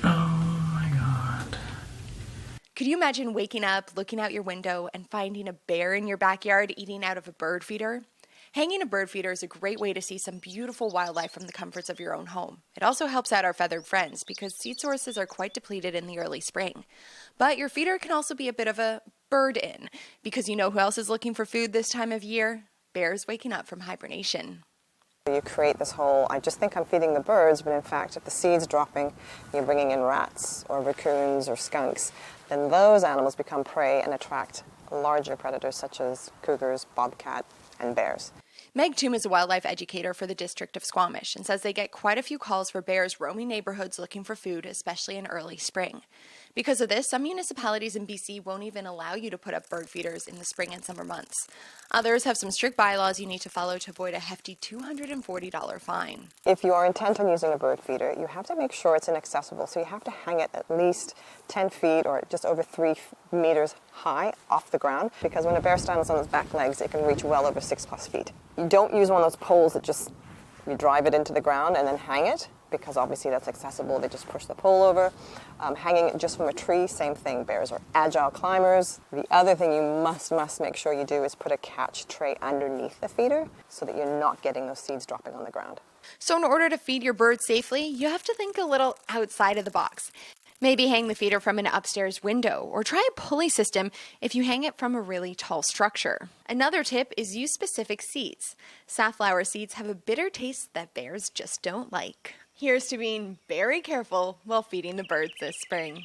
Oh my god. Could you imagine waking up, looking out your window, and finding a bear in your backyard eating out of a bird feeder? Hanging a bird feeder is a great way to see some beautiful wildlife from the comforts of your own home. It also helps out our feathered friends because seed sources are quite depleted in the early spring. But your feeder can also be a bit of a bird in because you know who else is looking for food this time of year? Bears waking up from hibernation. You create this whole, I just think I'm feeding the birds, but in fact, if the seed's dropping, you're bringing in rats or raccoons or skunks, then those animals become prey and attract larger predators such as cougars, bobcat, and bears. Meg Toom is a wildlife educator for the District of Squamish and says they get quite a few calls for bears roaming neighborhoods looking for food, especially in early spring. Because of this, some municipalities in BC won't even allow you to put up bird feeders in the spring and summer months. Others have some strict bylaws you need to follow to avoid a hefty $240 fine. If you are intent on using a bird feeder, you have to make sure it's inaccessible. So you have to hang it at least 10 feet or just over 3 meters high off the ground, because when a bear stands on its back legs, it can reach well over 6+ feet. You don't use one of those poles that just, you drive it into the ground and then hang it, because obviously that's accessible. They just push the pole over. Hanging it just from a tree, same thing. Bears are agile climbers. The other thing you must make sure you do is put a catch tray underneath the feeder so that you're not getting those seeds dropping on the ground. So in order to feed your birds safely, you have to think a little outside of the box. Maybe hang the feeder from an upstairs window, or try a pulley system if you hang it from a really tall structure. Another tip is use specific seeds. Safflower seeds have a bitter taste that bears just don't like. Here's to being very careful while feeding the birds this spring.